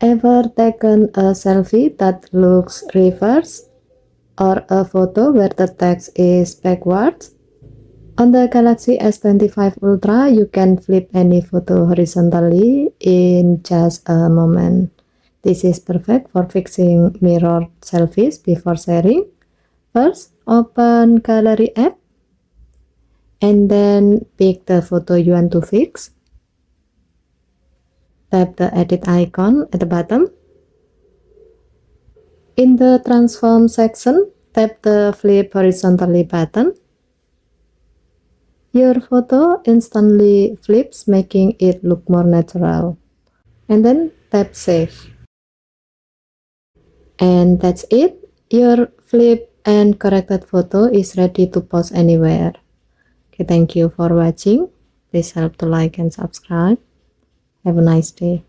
Ever taken a selfie that looks reverse or a photo where the text is backwards? On the Galaxy S25 Ultra, you can flip any photo horizontally in just a moment. This is perfect for fixing mirrored selfies before sharing. First, open Gallery app and then pick the photo you want to fix. Tap the edit icon at the bottom. In the transform section, tap the flip horizontally button. Your photo instantly flips, making it look more natural. And then tap save. And that's it. Your flip and corrected photo is ready to post anywhere. Okay, thank you for watching. Please help to like and subscribe. Have a nice day.